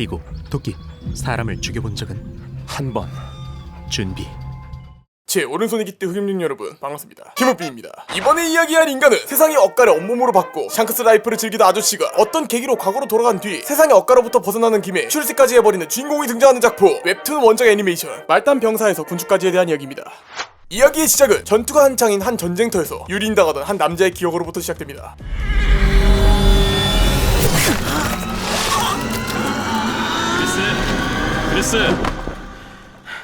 비고, 도끼, 사람을 죽여본 적은? 한 번. 준비. 제 오른손이 깃대 흑염룡 여러분 반갑습니다. 김우빈입니다. 이번에 이야기할 인간은 세상의 억가를 온몸으로 받고 샹크스 라이프를 즐기던 아저씨가 어떤 계기로 과거로 돌아간 뒤 세상의 억가로부터 벗어나는 김에 출세까지 해버리는 주인공이 등장하는 작품 웹툰 원작 애니메이션 말단 병사에서 군주까지에 대한 이야기입니다. 이야기의 시작은 전투가 한창인 한 전쟁터에서 유린당하던 한 남자의 기억으로부터 시작됩니다. 크리스.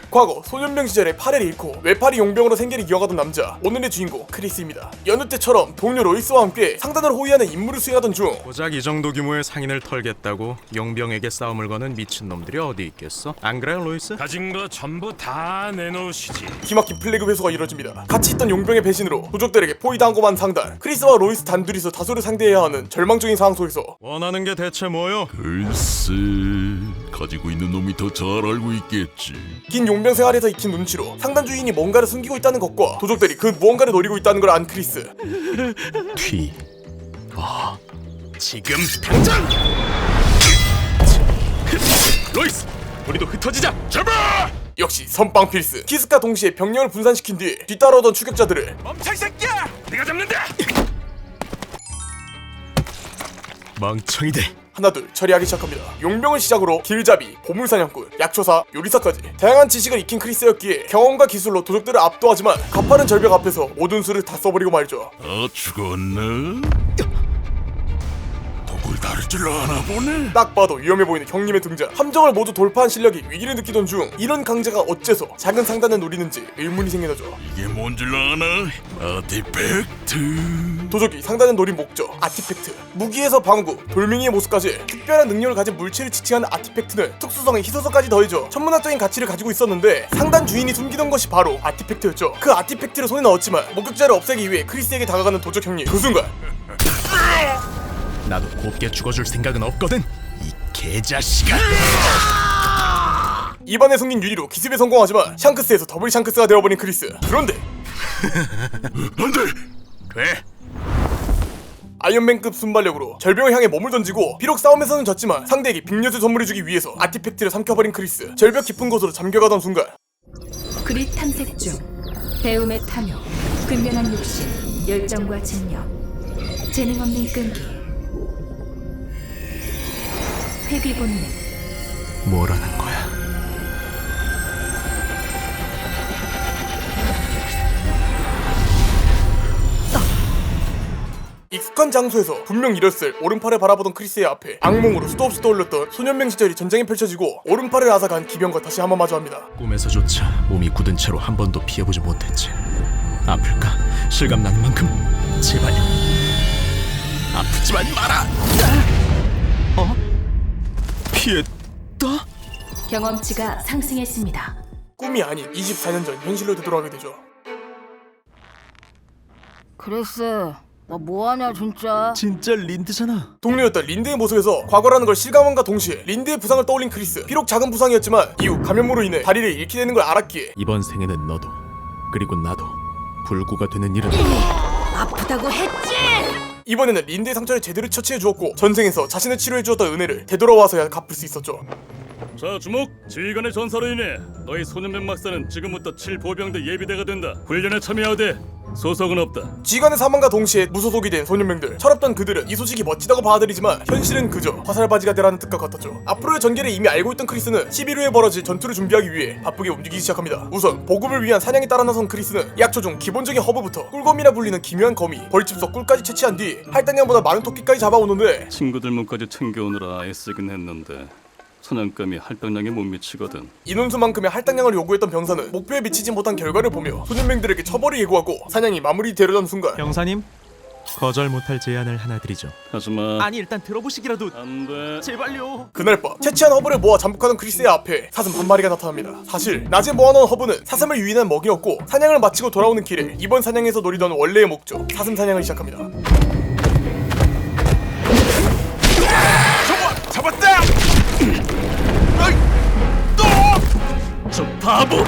과거 소년병 시절에 팔을 잃고 외팔이 용병으로 생계를 이어가던 남자, 오늘의 주인공 크리스입니다. 여느 때처럼 동료 로이스와 함께 상단을 호위하는 임무를 수행하던 중 고작 이 정도 규모의 상인을 털겠다고 용병에게 싸움을 거는 미친놈들이 어디 있겠어? 안 그래요, 로이스? 가진 거 전부 다 내놓으시지. 기막힌 플래그 회수가 이뤄집니다. 같이 있던 용병의 배신으로 도적들에게 포위당하고 만 상단, 크리스와 로이스 단둘이서 다수를 상대해야 하는 절망적인 상황 속에서 원하는 게 대체 뭐요? 글쎄, 가지고 있는 놈이 더 잘 알고 있겠지. 긴 용병 생활에서 익힌 눈치로 상단 주인이 뭔가를 숨기고 있다는 것과 도적들이 그 무언가를 노리고 있다는 걸 안 크리스. 뒤. 지금 당장! 로이스! 우리도 흩어지자! 잡아! 역시 선빵 필스. 키스과 동시에 병력을 분산시킨 뒤 뒤따라오던 추격자들을 멈춰 이 새끼야! 내가 잡는다! 멍청이들! 하나둘 처리하기 시작합니다. 용병을 시작으로 길잡이, 보물사냥꾼, 약초사, 요리사까지 다양한 지식을 익힌 크리스였기에 경험과 기술로 도적들을 압도하지만 가파른 절벽 앞에서 모든 수를 다 써버리고 말죠. 다 죽었나? 독을 다룰 줄 아나 보네. 딱 봐도 위험해 보이는 형님의 등장. 함정을 모두 돌파한 실력이 위기를 느끼던 중 이런 강자가 어째서 작은 상단을 노리는지 의문이 생겨나죠. 이게 뭔 줄 아나? 아티팩트. 도적이 상단을 노린 목적, 아티팩트. 무기에서 방구, 돌멩이의 모습까지 특별한 능력을 가진 물체를 지칭하는 아티팩트는 특수성에 희소성까지 더해져 천문학적인 가치를 가지고 있었는데 상단 주인이 숨기던 것이 바로 아티팩트였죠. 그 아티팩트를 손에 넣었지만 목격자를 없애기 위해 크리스에게 다가가는 도적 형님. 그 순간 나도 곱게 죽어줄 생각은 없거든. 이 개자식아! 입안에 숨긴 유리로 기습에 성공하지만 샹크스에서 더블 샹크스가 되어버린 크리스. 그런데 안돼. 돼! 아이언맨급 순발력으로 절벽을 향해 몸을 던지고 비록 싸움에서는 졌지만 상대에게 빅녀즈 선물해주기 위해서 아티팩트를 삼켜버린 크리스. 절벽 깊은 곳으로 잠겨가던 순간 그릿 탐색 중 배움의 탐욕, 근면한 욕심, 열정과 집념, 재능 없는 끈기, 회귀 본능. 뭐라는 거야? 익숙한 장소에서 분명 잃었을 오른팔을 바라보던 크리스의 앞에 악몽으로 수도 없이 떠올렸던 소년병 시절이 전쟁이 펼쳐지고 오른팔을 앗아간 기병과 다시 한번 마주합니다. 꿈에서조차 몸이 굳은 채로 한 번도 피해보지 못했지. 아플까? 실감나는 만큼 제발 아프지만 마라! 피했다? 경험치가 상승했습니다. 꿈이 아닌 24년 전 현실로 되돌아가게 되죠. 크리스, 너 뭐하냐 진짜? 진짜 린드잖아. 동료였던 린드의 모습에서 과거라는 걸 실감함과 동시에 린드의 부상을 떠올린 크리스. 비록 작은 부상이었지만 이후 감염으로 인해 다리를 잃게 되는 걸 알았기에 이번 생에는 너도 그리고 나도 불구가 되는 일은 아프다고 했지? 이번에는 린드의 상처를 제대로 처치해 주었고 전생에서 자신을 치료해 주었던 은혜를 되돌아와서야 갚을 수 있었죠. 자, 주목! 지휘관의 전사로 인해 너희 소년병 막사는 지금부터 7보병대 예비대가 된다. 훈련에 참여하되 소속은 없다. 지휘관의 사망과 동시에 무소속이 된 소년병들. 철없던 그들은 이 소식이 멋지다고 받아들이지만 현실은 그저 화살바지가 되라는 뜻과 같았죠. 앞으로의 전개를 이미 알고 있던 크리스는 10일 후에 벌어질 전투를 준비하기 위해 바쁘게 움직이기 시작합니다. 우선 보급을 위한 사냥에 따라 나선 크리스는 약초 중 기본적인 허브부터 꿀검이라 불리는 기묘한 거미, 벌집석 꿀까지 채취한 뒤 할당량보다 많은 토끼까지 잡아오는데 친구들 몫까지 챙겨오느라 애쓰긴 했는데 사냥감이 할당량에 못 미치거든. 인원수만큼의 할당량을 요구했던 병사는 목표에 미치지 못한 결과를 보며 소년병들에게 처벌을 예고하고 사냥이 마무리되려던 순간 병사님, 거절 못할 제안을 하나 드리죠. 하지마. 아니 일단 들어보시기라도. 안돼. 제발요. 그날 밤 채취한 허브를 모아 잠복하던 크리스의 앞에 사슴 한 마리가 나타납니다. 사실 낮에 모아놓은 허브는 사슴을 유인한 먹이였고 사냥을 마치고 돌아오는 길에 이번 사냥에서 노리던 원래의 목적 사슴 사냥을 시작합니다. 잡았다. 저 바보!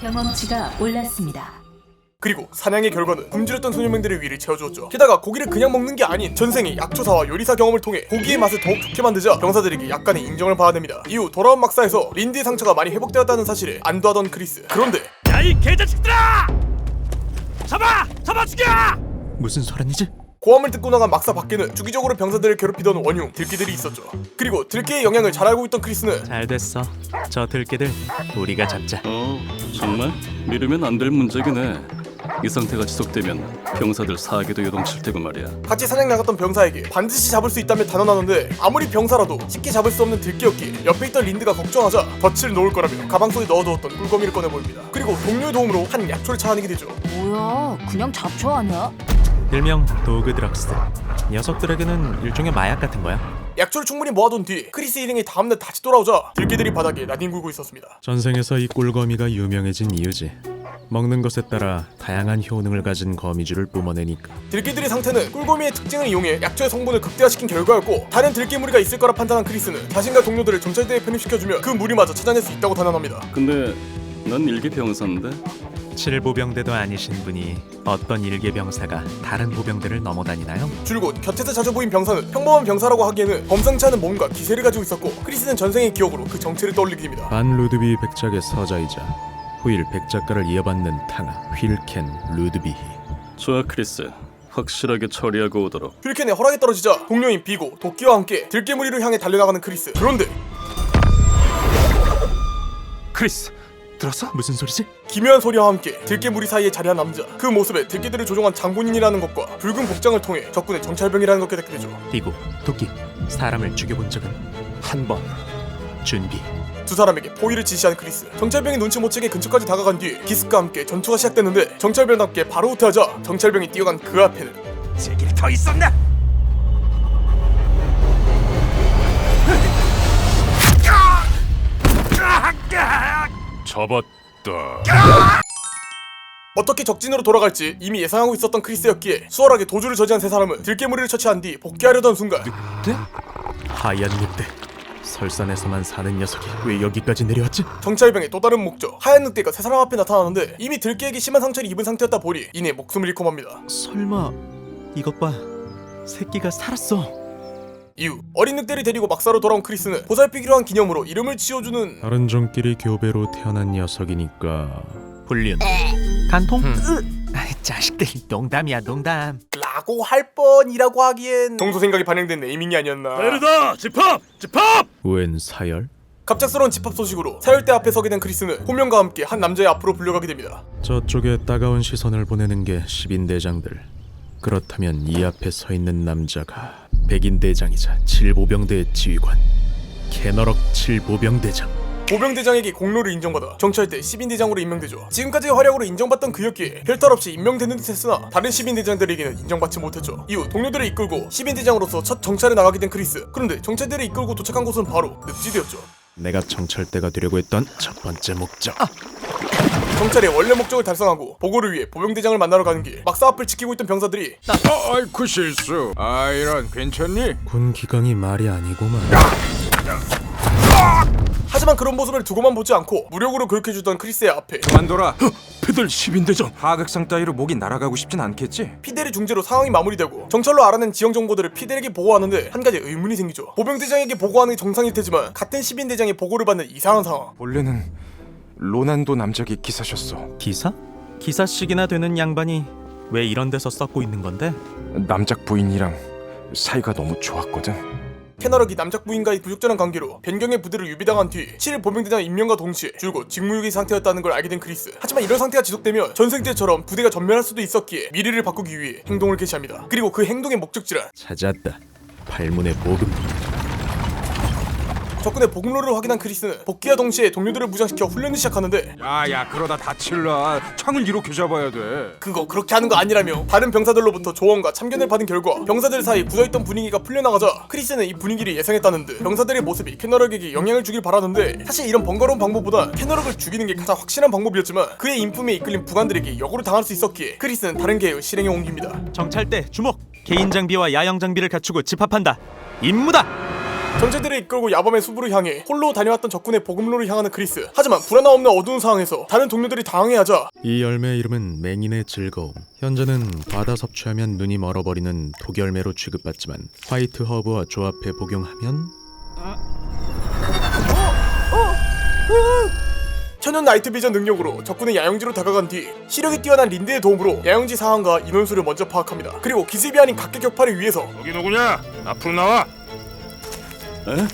경험치가 올랐습니다. 그리고 사냥의 결과는 굶주렸던 소년맹들의 위를 채워주었죠. 게다가 고기를 그냥 먹는 게 아닌 전생의 약초사와 요리사 경험을 통해 고기의 맛을 더욱 좋게 만들자 병사들에게 약간의 인정을 받아냅니다. 이후 돌아온 막사에서 린드의 상처가 많이 회복되었다는 사실에 안도하던 크리스. 그런데 야 이 개자식들아! 잡아 죽여! 무슨 소란이지? 고함을 듣고 나간 막사 밖에는 주기적으로 병사들을 괴롭히던 원흉 들깨들이 있었죠. 그리고 들깨의 영향을 잘 알고 있던 크리스는 잘 됐어. 저 들깨들 우리가 잡자. 정말? 미루면 안 될 문제긴 해. 이 상태가 지속되면 병사들 사기도 요동칠 테고 말이야. 같이 사냥 나갔던 병사에게 반드시 잡을 수 있다며 단언하는데 아무리 병사라도 쉽게 잡을 수 없는 들깨였기에 옆에 있던 린드가 걱정하자 덫을 놓을 거라며 가방 속에 넣어두었던 꿀거미를 꺼내보입니다. 그리고 동료의 도움으로 한 약초를 찾아내게 되죠. 뭐야, 그냥 잡초 아니야? 일명 도그 드럭스. 녀석들에게는 일종의 마약 같은 거야. 약초를 충분히 모아둔 뒤 크리스 일행이 다음날 다시 돌아오자 들깨들이 바닥에 나뒹굴고 있었습니다. 전생에서 이 꿀거미가 유명해진 이유지. 먹는 것에 따라 다양한 효능을 가진 거미줄을 뿜어내니까. 들깨들의 상태는 꿀거미의 특징을 이용해 약초의 성분을 극대화시킨 결과였고 다른 들깨 무리가 있을 거라 판단한 크리스는 자신과 동료들을 정찰대에 편입시켜주며 그 무리마저 찾아낼 수 있다고 단언합니다. 근데 난 일개 병사인데? 7보병대도 아니신 분이 어떤 일개 병사가 다른 보병대를 넘어다니나요? 줄곧 곁에서 자주 보인 병사는 평범한 병사라고 하기에는 범상치 않은 몸과 기세를 가지고 있었고 크리스는 전생의 기억으로 그 정체를 떠올리게 됩니다. 반 루드비 백작의 서자이자 후일 백작가를 이어받는 탕아 휠켄 루드비히. 좋아 크리스, 확실하게 처리하고 오도록. 휠켄의 허락이 떨어지자 동료인 비고, 도끼와 함께 들깨 무리를 향해 달려나가는 크리스. 그런데 크리스 들었어? 무슨 소리지? 기묘한 소리와 함께 들깨 무리 사이에 자리한 남자. 그 모습에 들깨들을 조종한 장군인이라는 것과 붉은 복장을 통해 적군의 정찰병이라는 걸 깨닫게 되죠. 비고, 도끼, 사람을 죽여본 적은 한 번. 준비. 두 사람에게 포위를 지시한 크리스. 정찰병이 눈치 못 채게 근처까지 다가간 뒤 기습과 함께 전투가 시작됐는데 정찰병답게 바로 후퇴하자 정찰병이 뛰어간 그 앞에는 제길 더 있었나? 잡았다. 어떻게 적진으로 돌아갈지 이미 예상하고 있었던 크리스였기에 수월하게 도주를 저지한 세 사람은 들깨무리를 처치한 뒤 복귀하려던 순간 하얀 늑대. 설산에서만 사는 녀석이 왜 여기까지 내려왔지? 정찰병의 또 다른 목적 하얀 늑대가 세 사람 앞에 나타나는데 이미 들깨에게 심한 상처를 입은 상태였다 보니 이내 목숨을 잃고 맙니다. 설마 이것 봐. 새끼가 살았어. 이후 어린 늑대를 데리고 막사로 돌아온 크리스는 보살피기로 한 기념으로 이름을 지어주는 다른 종끼리 교배로 태어난 녀석이니까 훈련. 간통? 자식들 농담이야 농담. 라고 할 뻔이라고 하기엔 동서 생각이 반영된 네이밍이 아니었나. 에르다! 집합! 웬 사열? 갑작스러운 집합 소식으로 사열대 앞에 서게 된 크리스는 호명과 함께 한 남자의 앞으로 불려가게 됩니다. 저쪽에 따가운 시선을 보내는 게 10인 대장들. 그렇다면 이 앞에 서 있는 남자가 100인 대장이자 7보병대의 지휘관 캐너럭 7보병대장. 보병대장에게 공로를 인정받아 정찰대 10인 대장으로 임명되죠. 지금까지의 활약으로 인정받던 그였기에 별탈 없이 임명되는 듯 했으나 다른 10인 대장들에게는 인정받지 못했죠. 이후 동료들을 이끌고 10인 대장으로서 첫 정찰에 나가게 된 크리스. 그런데 정찰대를 이끌고 도착한 곳은 바로 늪지대였죠. 내가 정찰대가 되려고 했던 첫 번째 목적. 정찰의 원래 목적을 달성하고 보고를 위해 보병대장을 만나러 가는 길 막사 앞을 지키고 있던 병사들이 아이쿠 실수. 이런 괜찮니? 군 기강이 말이 아니고만. 하지만 그런 모습을 두고만 보지 않고 무력으로 교육해주던 크리스의 앞에 그만둬라. 페들 10인대장. 하극상 따위로 목이 날아가고 싶진 않겠지? 피델의 중재로 상황이 마무리되고 정찰로 알아낸 지형 정보들을 피델에게 보고하는데 한 가지 의문이 생기죠. 보병대장에게 보고하는 게 정상일 테지만 같은 10인 대장의 보고를 받는 이상한 상황. 원래는 로난도 남작이 기사셨어. 기사? 기사씩이나 되는 양반이 왜 이런 데서 썩고 있는 건데? 남작 부인이랑 사이가 너무 좋았거든. 캐너럭이 남작 부인과의 부적절한 관계로 변경의 부대를 유비당한 뒤 7일 보병대장 임명과 동시에 줄곧 직무유기 상태였다는 걸 알게 된 크리스. 하지만 이런 상태가 지속되면 전생 때처럼 부대가 전멸할 수도 있었기에 미래를 바꾸기 위해 행동을 개시합니다. 그리고 그 행동의 목적지란 찾았다. 팔문의 보금도. 적군의 보급로를 확인한 크리스는 복귀와 동시에 동료들을 무장시켜 훈련을 시작하는데 야야 그러다 다칠라. 창을 이렇게 잡아야 돼. 그거 그렇게 하는 거 아니라며. 다른 병사들로부터 조언과 참견을 받은 결과 병사들 사이 굳어있던 분위기가 풀려나가자 크리스는 이 분위기를 예상했다는 듯 병사들의 모습이 캐너럭에게 영향을 주길 바라는데 사실 이런 번거로운 방법보다 캐너럭을 죽이는 게 가장 확실한 방법이었지만 그의 인품에 이끌린 부관들에게 역으로 당할 수 있었기에 크리스는 다른 계획을 실행에 옮깁니다. 정찰대 주목! 개인 장비와 야영 장비를 갖추고 집합한다. 임무다! 정체들을 이끌고 야밤의 숲으로 향해 홀로 다녀왔던 적군의 보급로를 향하는 크리스. 하지만 불 하나 없는 어두운 상황에서 다른 동료들이 당황해하자 이 열매의 이름은 맹인의 즐거움. 현재는 바다 섭취하면 눈이 멀어버리는 독열매로 취급받지만 화이트 허브와 조합해 복용하면 천연 나이트 비전 능력으로 적군의 야영지로 다가간 뒤 시력이 뛰어난 린드의 도움으로 야영지 상황과 인원수를 먼저 파악합니다. 그리고 기습이 아닌 각계격파를 위해서 여기 누구냐? 앞으로 나와. 에?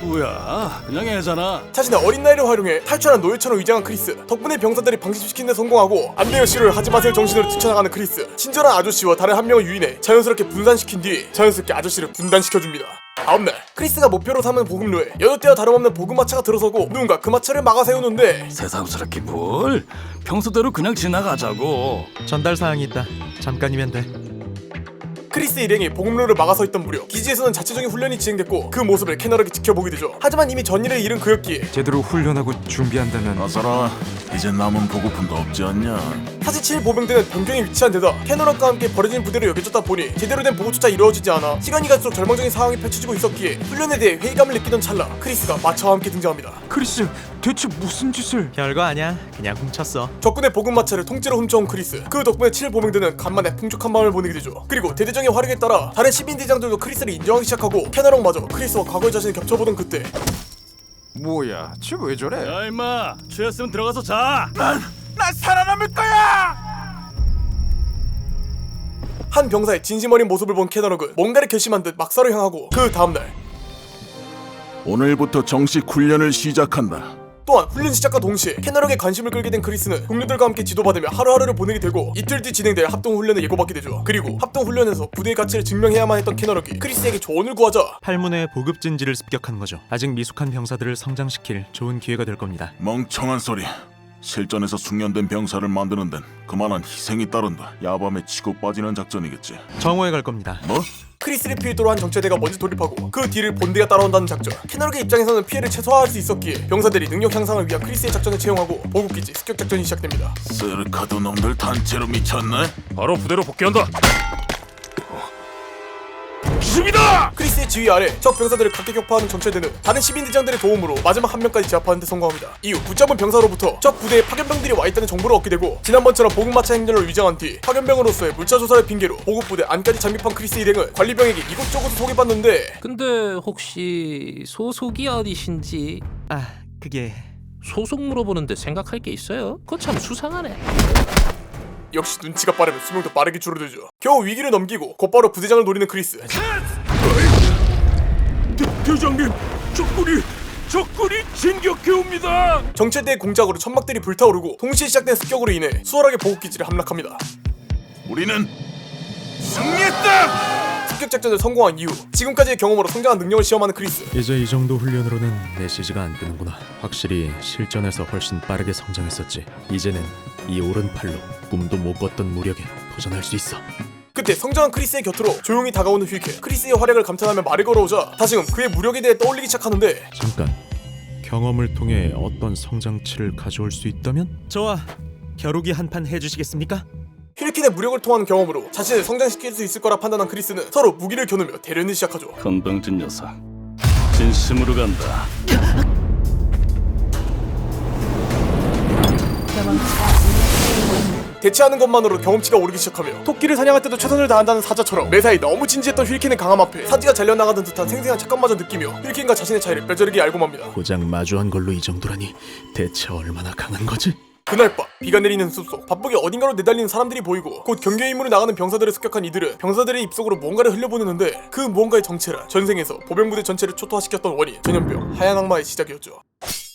뭐야? 그냥 애잖아. 자신의 어린 나이를 활용해 탈출한 노예처럼 위장한 크리스. 덕분에 병사들이 방심시키는 데 성공하고 안 돼요 싫어요 하지 마세요 정신으로 뛰쳐나가는 크리스. 친절한 아저씨와 다른 한 명을 유인해 자연스럽게 분산시킨 뒤 자연스럽게 아저씨를 분단시켜줍니다. 다음날 크리스가 목표로 삼은 보급로에 여느 때와 다름없는 보급마차가 들어서고 누군가 그 마차를 막아 세우는데 새삼스럽게 뭘? 평소대로 그냥 지나가자고. 전달 사항이 있다. 잠깐이면 돼. 크리스 일행이 보급로를 막아서 있던 무렵 기지에서는 자체적인 훈련이 진행됐고 그 모습을 캐너럭이 지켜보게 되죠. 하지만 이미 전일을 잃은 그였기에 제대로 훈련하고 준비한다면 아사라, 이제 남은 보급품도 없지 않냐? 사실 7보병대는 변경에 위치한 데다 캐너럭과 함께 버려진 부대로 여겨졌다 보니 제대로 된 보고조차 이루어지지 않아 시간이 갈수록 절망적인 상황이 펼쳐지고 있었기에 훈련에 대해 회의감을 느끼던 찰나 크리스가 마차와 함께 등장합니다. 크리스 대체 무슨 짓을? 별거 아니야. 그냥 훔쳤어. 적군의 보급마차를 통째로 훔쳐온 크리스. 그 덕분에 7보병대는 간만에 풍족한 마음을 보내게 되죠. 그리고 대대장의 활약에 따라 다른 시민대장들도 크리스를 인정하기 시작하고 캐너럭마저 크리스와 과거의 자신을 겹쳐보던 그때 뭐야? 쟤 왜 저래? 야 임마, 취했으면 들어가서 자. 난 살아남을 거야! 한 병사의 진심 어린 모습을 본 캐너럭은 뭔가를 결심한 듯 막사로 향하고 그 다음날 오늘부터 정식 훈련을 시작한다. 또한 훈련 시작과 동시에 캐너럭의 관심을 끌게 된 크리스는 동료들과 함께 지도받으며 하루하루를 보내게 되고 이틀 뒤 진행될 합동훈련을 예고받게 되죠. 그리고 합동훈련에서 부대의 가치를 증명해야만 했던 캐너럭이 크리스에게 조언을 구하자 팔문의 보급진지를 습격한 거죠. 아직 미숙한 병사들을 성장시킬 좋은 기회가 될 겁니다. 멍청한 소리. 실전에서 숙련된 병사를 만드는 데는 그만한 희생이 따른다. 야밤에 치고 빠지는 작전이겠지. 정오에 갈 겁니다. 뭐? 크리스를 필두로 한 정체대가 먼저 돌입하고 그 뒤를 본대가 따라온다는 작전. 캐너럭의 입장에서는 피해를 최소화할 수 있었기에 병사들이 능력 향상을 위한 크리스의 작전을 채용하고 보급기지 습격 작전이 시작됩니다. 쓰르카도 놈들 단체로 미쳤네? 바로 부대로 복귀한다. 기습이다! 크리스의 지휘 아래 적 병사들을 각계격파하는 정체대는 다른 시민대장들의 도움으로 마지막 한 명까지 제압하는 데 성공합니다. 이후 붙잡은 병사로부터 적 부대에 파견병들이 와있다는 정보를 얻게 되고 지난번처럼 보급마차 행렬을 위장한 뒤 파견병으로서의 물차 조사를 핑계로 보급부대 안까지 잠입한 크리스 일행은 관리병에게 이곳저곳 소개받는데 근데 혹시 소속이 어디신지 아, 그게 소속 물어보는데 생각할 게 있어요? 그거 참 수상하네. 역시 눈치가 빠르면 수명도 빠르게 줄어들죠. 겨우 위기를 넘기고 곧바로 부대장을 노리는 크리스. 대장님, 적군이 진격해옵니다! 정체대의 공작으로 천막들이 불타오르고 동시에 시작된 습격으로 인해 수월하게 보급기지를 함락합니다. 우리는 승리했다! 습격 작전을 성공한 이후 지금까지의 경험으로 성장한 능력을 시험하는 크리스. 이제 이 정도 훈련으로는 메시지가 안 뜨는구나. 확실히 실전에서 훨씬 빠르게 성장했었지. 이제는 이 오른팔로 꿈도 못 꿨던 무력에 도전할 수 있어. 그때 성장한 크리스의 곁으로 조용히 다가오는 휠케. 크리스의 활약을 감탄하며 말을 걸어오자 다시금 그의 무력에 대해 떠올리기 시작하는데 잠깐. 경험을 통해 어떤 성장치를 가져올 수 있다면? 좋아. 겨루기 한 판 해주시겠습니까? 휠킨의 무력을 통한 경험으로 자신을 성장시킬 수 있을 거라 판단한 크리스는 서로 무기를 겨누며 대련을 시작하죠. 건방진 녀석. 진심으로 간다. 대치하는 것만으로 경험치가 오르기 시작하며 토끼를 사냥할 때도 최선을 다한다는 사자처럼 매사에 너무 진지했던 휠킨의 강함 앞에 사지가 잘려나가던 듯한 생생한 착각마저 느끼며 휠킨과 자신의 차이를 뼈저리게 알고 맙니다. 고작 마주한 걸로 이 정도라니 대체 얼마나 강한 거지? 그날 밤 비가 내리는 숲속 바쁘게 어딘가로 내달리는 사람들이 보이고 곧 경계 임무를 나가는 병사들을 습격한 이들은 병사들의 입속으로 무언가를 흘려보내는데 그 무언가의 정체란 전생에서 보병부대 전체를 초토화시켰던 원인 전염병 하얀 악마의 시작이었죠.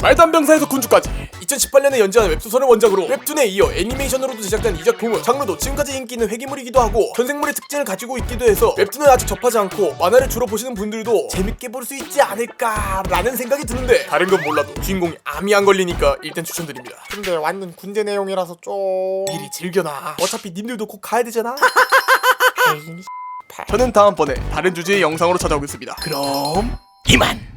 말단 병사에서 군주까지 2018년에 연재한 웹소설을 원작으로 웹툰에 이어 애니메이션으로도 제작된 이 작품은 장르도 지금까지 인기 있는 회기물이기도 하고 전생물의 특징을 가지고 있기도 해서 웹툰은 아직 접하지 않고 만화를 주로 보시는 분들도 재밌게 볼 수 있지 않을까라는 생각이 드는데 다른 건 몰라도 주인공이 암이 안 걸리니까 일단 추천드립니다. 근데 완전 군대 내용이라서 좀 미리 즐겨놔. 어차피 님들도 곧 가야 되잖아. 저는 다음번에 다른 주제의 영상으로 찾아오겠습니다. 그럼 이만.